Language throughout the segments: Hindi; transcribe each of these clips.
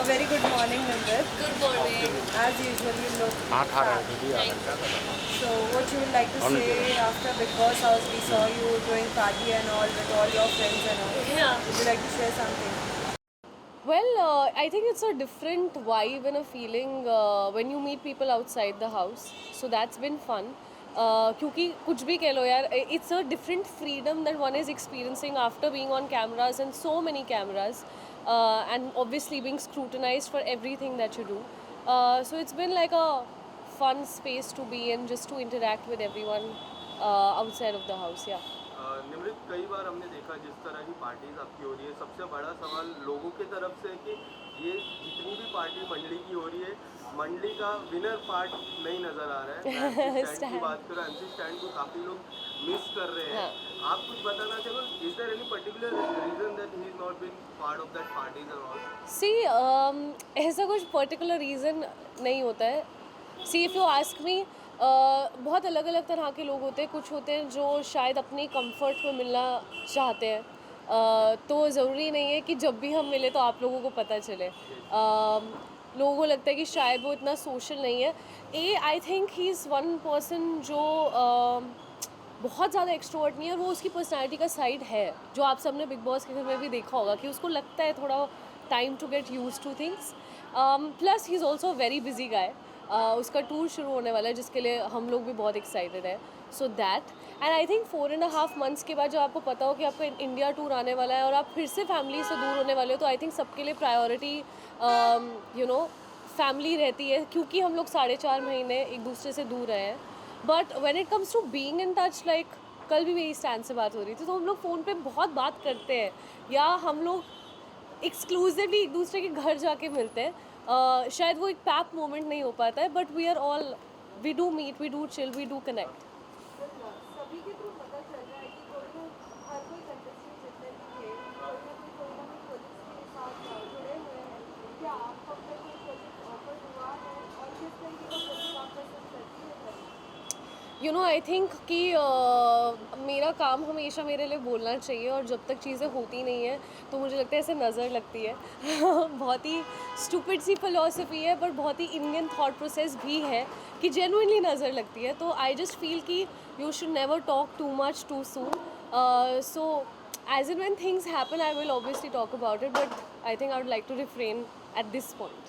very good morning, Nimrit. Good morning. As usual, you look हाँ खा रहा है fat. दीदी So, what you would like to Only say after Big Boss House? We saw you doing party and all with all your friends and all. Yeah. Would you like to share something? Well, I think it's a different vibe and a feeling when you meet people outside the house. So that's been fun. क्योंकि कुछ भी कह लो यार, it's a different freedom that one is experiencing after being on cameras and so many cameras, and obviously being scrutinized for everything that you do. So it's been like a fun space to be in, just to interact with everyone outside of the house. Yeah. Nimrit कई बार हमने देखा जिस तरह की पार्टीज आपकी हो रही है, सबसे बड़ा सवाल लोगों की तरफ से है कि ये जितनी भी पार्टी मंडली की हो रही है, मंडली का विनर पार्ट नहीं नजर आ रहा है। एमसी स्टैंड की बात करो, एमसी स्टैंड को काफ़ी लोग मिस कर रहे हैं। आप कुछ बताना चाहो, is there any particular reason that he is not been part of that parties and all? See ऐसा कुछ पर्टिकुलर रीज़न नहीं होता है. See if you ask me, बहुत अलग अलग तरह के लोग होते हैं. कुछ होते हैं जो शायद अपनी कंफर्ट में मिलना चाहते हैं, तो ज़रूरी नहीं है कि जब भी हम मिले तो आप लोगों को पता चले. लोगों को लगता है कि शायद वो इतना सोशल नहीं है. I think he is one person जो बहुत ज़्यादा एक्सट्रोवर्ट नहीं है, और वो उसकी पर्सनैलिटी का साइड है जो आप सबने बिग बॉस के घर में भी देखा होगा कि उसको लगता है थोड़ा time to get use to things. Plus he is also very busy guy. उसका टूर शुरू होने वाला है जिसके लिए हम लोग भी बहुत एक्साइटेड है. So that, and I think 4.5 months के बाद जब आपको पता हो कि आपका इंडिया टूर आने वाला है और आप फिर से फैमिली से दूर होने वाले हो, तो आई थिंक सबके लिए प्रायोरिटी फैमिली रहती है, क्योंकि हम लोग 4.5 महीने एक दूसरे से दूर रहे हैं. But when it comes to being in touch, like कल भी मेरी स्टैंड से बात हो रही थी, तो हम लोग फ़ोन पे बहुत बात करते हैं, या हम लोग एक्सक्लूसिवली एक दूसरे के घर जाके मिलते हैं. शायद वो एक पैप मोमेंट नहीं हो पाता है, but we are all, we do meet, we do chill, we do connect. सभी के थ्रू पता चल रहा है कि हर कोई कंटेस्टेंट जितने भी थे, कोई ना कोई प्रोजेक्ट्स के साथ जुड़े हुए हैं. क्या आपको अपना कोई प्रोजेक्ट ऑफर हुआ है और किस तरीके का प्रोजेक्ट आप पसंद करती है? यू नो, आई थिंक कि मेरा काम हमेशा मेरे लिए बोलना चाहिए, और जब तक चीज़ें होती नहीं है तो मुझे लगता है ऐसे नज़र लगती है. बहुत ही स्टूपिड सी फिलॉसफी है, बट बहुत ही इंडियन थॉट प्रोसेस भी है कि जेन्युइनली नज़र लगती है. तो आई जस्ट फील कि you should never talk too much too soon. So as in when things happen I will obviously talk about it, but I think I would like to refrain at this point.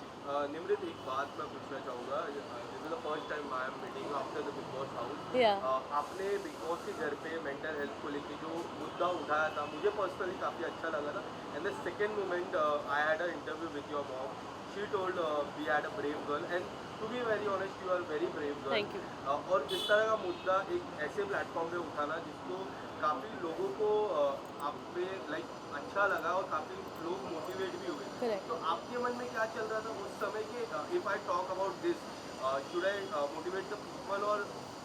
Nimrit, एक बात मैं पूछना चाहूँगा. This is the first time I am meeting after the Bigg Boss house. Yeah. आपने बिग बॉस के घर पे मेंटल हेल्थ को लेके जो मुद्दा उठाया था, मुझे पर्सनली काफ़ी अच्छा लगा था. And the second moment, I had a interview with your mom. She told we had a brave girl, and to be very honest you are very brave girl. Thank you. और इस तरह का मुद्दा एक ऐसे प्लेटफॉर्म पे उठाना जिसको काफ़ी लोगों को आप पे लाइक अच्छा लगा और काफ़ी लोग मोटिवेट भी हुए. Correct. तो आपके मन में क्या चल रहा था उस समय कि if I talk about this, should I motivate the people, और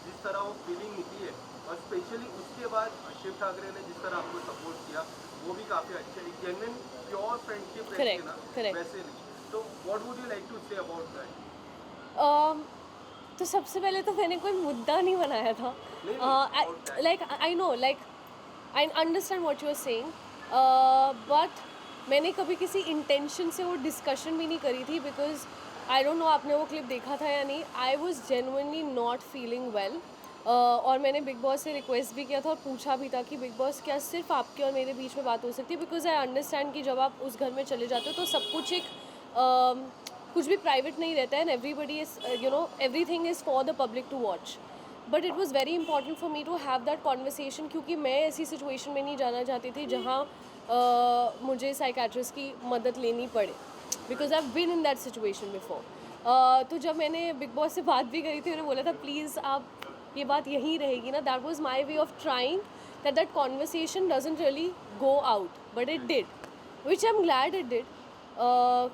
जिस तरह वो फीलिंग निकली है, और स्पेशली उसके बाद शिव ठाकरे ने जिस तरह आपको सपोर्ट किया, वो भी काफ़ी अच्छे, एक जेन्युइन प्योर फ्रेंडशिप रहती है ना, Correct. वैसे नहीं. तो what would you like to say about that? तो सबसे पहले तो मैंने कोई मुद्दा नहीं बनाया था. Like I know, like I understand what you are saying, but मैंने कभी किसी इंटेंशन से वो डिस्कशन भी नहीं करी थी, बिकॉज आई डोंट नो आपने वो क्लिप देखा था या नहीं. I was genuinely not feeling well, और मैंने बिग बॉस से रिक्वेस्ट भी किया था और पूछा भी था कि बिग बॉस क्या सिर्फ आपके और मेरे बीच में बात हो सकती है, बिकॉज आई अंडरस्टैंड कि जब आप उस घर में चले जाते हो तो सब कुछ एक कुछ भी प्राइवेट नहीं रहता है, and everybody is everything is for the public to watch. But it was very important for me to have that conversation, क्योंकि मैं ऐसी सिचुएशन में नहीं जाना चाहती थी जहाँ मुझे साइकेट्रिस्ट की मदद लेनी पड़े, because I have been in that situation before. तो जब मैंने बिग बॉस से बात भी करी थी, उन्होंने बोला था प्लीज़ आप ये बात यहीं रहेगी ना. That was my way of trying that conversation doesn't really go out, but it did, which I am glad it did.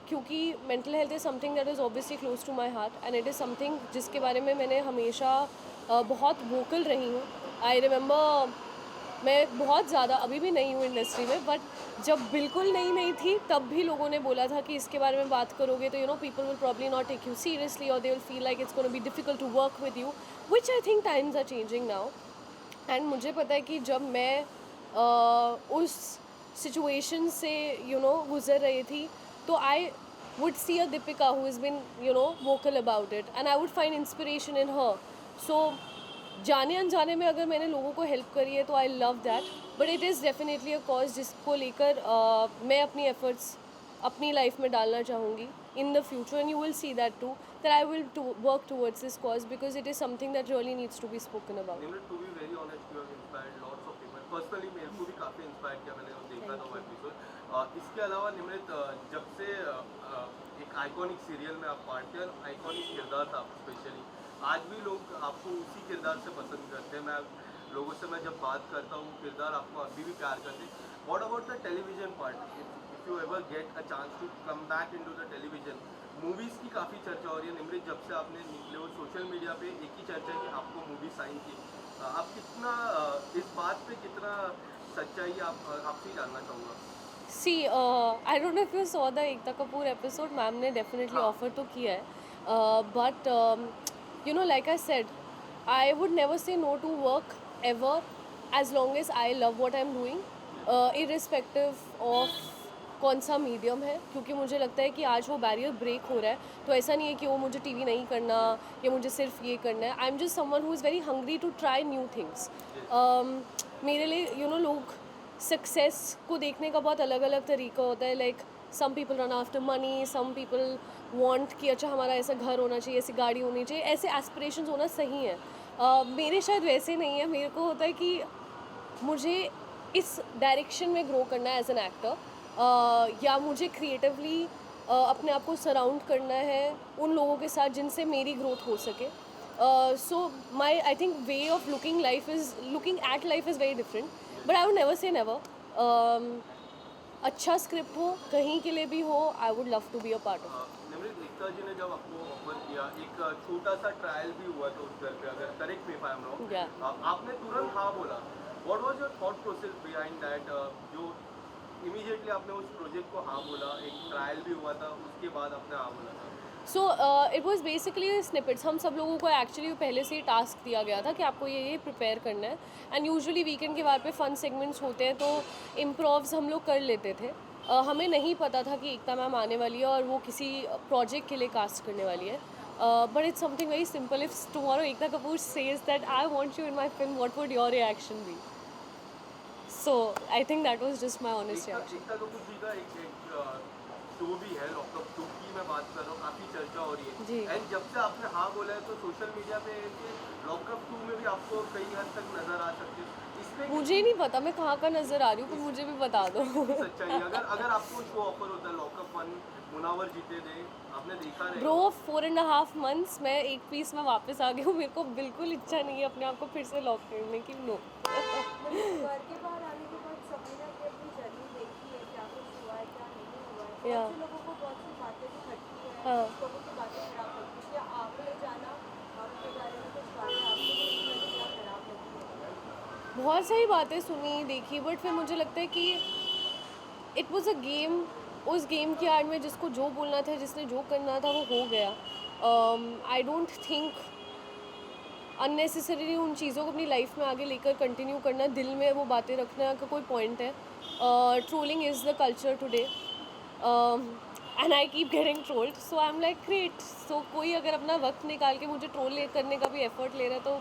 क्योंकि mental health is something that is obviously close to my heart, and it is something जिसके बारे में मैंने हमेशा बहुत वोकल रही हूँ. आई रिमेंबर मैं बहुत ज़्यादा अभी भी नहीं हूँ इंडस्ट्री में, बट जब बिल्कुल नहीं थी तब भी लोगों ने बोला था कि इसके बारे में बात करोगे तो people will probably not take you seriously, और they will feel like it's gonna be difficult to work with you, which I think times are changing now. And मुझे पता है कि जब मैं उस सिचुएशन से गुज़र रही थी, तो आई would see a Deepika who has been, you know, vocal about it, and I would find inspiration in her. So जाने अनजाने में अगर मैंने लोगों को हेल्प करी है तो I love that, but it is definitely a cause जिसको लेकर मैं अपनी एफर्ट्स अपनी लाइफ में डालना चाहूँगी in the future, and you will see that to that I will work towards this cause because it is something that really needs to be spoken about. Nimrat, to be very honest, you have inspired lots of people. Personally मेरे को भी काफ़ी इंस्पायर किया, मैंने वो देखा था वो एपिसोड. इसके अलावा निम्रत, जब से एक आइकॉनिक सीरियल में आप पार्ट थे, आइकॉनिक किरदार था स्पेशली, आज भी लोग आपको उसी किरदार से पसंद करते हैं. लोगों से मैं जब बात करता हूँ, किरदार आपको अभी भी प्यार करते हैं. What about the television part? If you ever get a chance to come back into the television, movies की काफ़ी चर्चा हो रही है. निम्रत, जब से आपने निकले हो सोशल मीडिया पे एक ही चर्चा है कि आपको मूवी साइन की. आप कितना इस बात पे कितना सच्चाई है, आपसे ही जानना चाहूँगा. See I don't know if you saw the Ekta Kapoor episode, ma'am ने डेफिनेटली ऑफर तो किया है, but you know, like I said, I would never say no to work ever as long as I love what I'm doing, irrespective of कौन सा मीडियम है, क्योंकि मुझे लगता है कि आज वो बैरियर ब्रेक हो रहा है. तो ऐसा नहीं है कि वो मुझे टीवी नहीं करना या मुझे सिर्फ ये करना है. I am just someone who is very hungry to try new things. मेरे लिए यू नो लोग सक्सेस को देखने का बहुत अलग अलग तरीका होता है. Like some people run after money, some people want कि अच्छा हमारा ऐसा घर होना चाहिए, ऐसी गाड़ी होनी चाहिए, ऐसे एस्पिरेशंस होना सही है. मेरे शायद वैसे नहीं है. मेरे को होता है कि मुझे इस डायरेक्शन में ग्रो करना है एज एन एक्टर, या मुझे क्रिएटिवली अपने आप को सराउंड करना है उन लोगों के साथ जिनसे मेरी ग्रोथ हो सके. So my I think way of looking at life is very different, but I would never say never. अच्छा स्क्रिप्ट हो कहीं के लिए भी हो, I would love to be a part of. Nimrat, Ekta ji ने जब आपको ऑफर किया, एक छोटा सा ट्रायल भी हुआ था उस घर पे, अगर correct me if I am wrong, आपने तुरंत हाँ बोला. What was your thought process behind that, जो इमीडिएटली आपने उस प्रोजेक्ट को हाँ बोला? एक ट्रायल भी हुआ था, उसके बाद आपने हाँ बोला था. So it was basically snippets. हम सब लोगों को एक्चुअली पहले से ही टास्क दिया गया था कि आपको ये प्रिपेयर करना है, एंड यूजुअली वीकेंड के बाद पे फन सेगमेंट्स होते हैं तो इम्प्रोव्स हम लोग कर लेते थे. हमें नहीं पता था कि एकता मैम आने वाली है और वो किसी प्रोजेक्ट के लिए कास्ट करने वाली है. But it's something very simple. If tomorrow Ekta Kapoor says that I want you in my film, what would your reaction be? So I think that was just my honest reaction. Ekta Kapoor ji का एक शो भी है, लॉकअप 2 की मैं बात कर रहा हूँ, काफ़ी चर्चा हो रही जी. है. एंड जब से आपने हाँ बोला है तो सोशल मीडिया पे लॉकअप 2 में भी आपको कई हद तक नजर आ सकते हैं. इसमें मुझे नहीं पता मैं कहाँ का नज़र आ रही हूँ, पर मुझे भी बता दो. सच्चाई, अगर आपको शो ऑफर होता है लॉकअप 1, मुनावर जीते थे, आपने देखा रहेगा. ब्रो 4.5 months मैं एक पीस में वापस आ गई हूँ. मेरे को बिल्कुल इच्छा नहीं है अपने आप को फिर से लॉक करने की. नो. घर के बाहर आने के बाद सबने अपनी जर्नी देखी है, क्या कुछ हुआ है क्या नहीं हुआ है. Yeah. बहुत से लोगों को बहुत सी बातें भी खटकी है, हाँ. लोगों की बातें खराब लगती है. क्या आपने जाना आपके बारे में कुछ बातें आपको क्या खराब लगती है? बहुत सारी बातें सुनी देखी, बट फिर मुझे लगता है कि इट वॉज़ अ गेम. उस गेम की आड़ में जिसको जो बोलना था, जिसने जो करना था वो हो गया. आई डोंट थिंक अननेसेसरीली उन चीज़ों को अपनी लाइफ में आगे लेकर कंटिन्यू करना, दिल में वो बातें रखना का कोई पॉइंट है. Trolling is the culture today, and I keep getting trolled. So I am like great. So कोई अगर अपना वक्त निकाल के मुझे ट्रोल करने का भी एफर्ट ले रहा है तो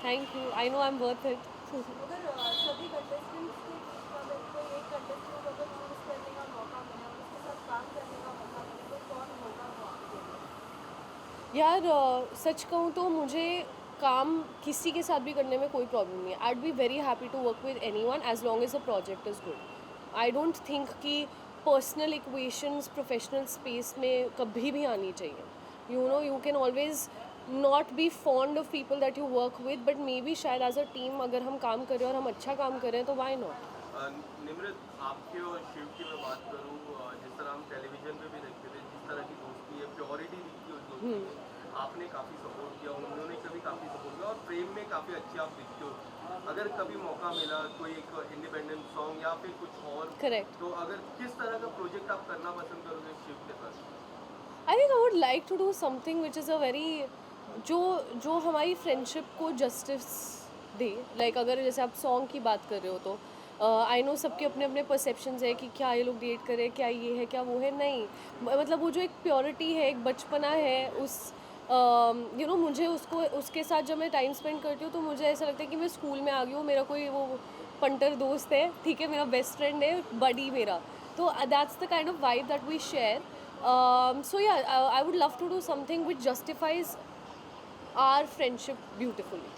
thank you. I know I am worth it. अगर सभी कंटेस्टेंट्स के बीच में अगर कोई एक कंटेस्टेंट को अगर चूज करने का मौका मिला, उसके साथ काम करने का मौका मिले, तो कौन होगा वो आपके लिए? यार सच कहूँ तो मुझे काम किसी के साथ भी करने में कोई प्रॉब्लम नहीं है. I would be very happy to work with anyone as long as the project is good. I don't think कि पर्सनल इक्वेशंस प्रोफेशनल स्पेस में कभी भी आनी चाहिए. You know, you can always not be fond of people that you work with, but maybe शायद एज अ टीम अगर हम काम करें और हम अच्छा काम करें तो वाई नॉट. निम्रत, आपके और शिव की मैं बात करूँ, जिस तरह हम टेलीविजन पे भी देखते थे, जिस तरह की दोस्ती है, प्योरिटी दिखती है उस दोस्ती में, आपने काफ़ी सपोर्ट किया, उन्होंने कभी काफ़ी सपोर्ट किया, और प्रेम में काफ़ी अच्छे आप दिखते हो. अगर कभी मौका मिला कोई एक इंडिपेंडेंट सॉन्ग या फिर कुछ और, करेक्ट. तो अगर किस तरह का प्रोजेक्ट आप करना पसंद करोगे शिव के साथ? I think I would like to do something which is a very जो हमारी फ्रेंडशिप को जस्टिस दे. लाइक अगर जैसे आप सॉन्ग की बात कर रहे हो तो आई नो सबके अपने अपने परसेप्शंस है कि क्या ये लोग डेट करें, क्या ये है, क्या वो है, नहीं मतलब वो जो एक प्योरिटी है, एक बचपना है, उस यू नो मुझे उसको उसके साथ जब मैं टाइम स्पेंड करती हूँ तो मुझे ऐसा लगता है कि मैं स्कूल में आ गई हूँ, मेरा कोई वो पंटर दोस्त है, ठीक है, मेरा बेस्ट फ्रेंड है, बडी मेरा, तो that's the kind of vibe that we share. So yeah, I would love to do something which justifies our friendship beautifully.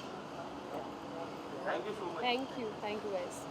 Thank you so much. Thank you guys.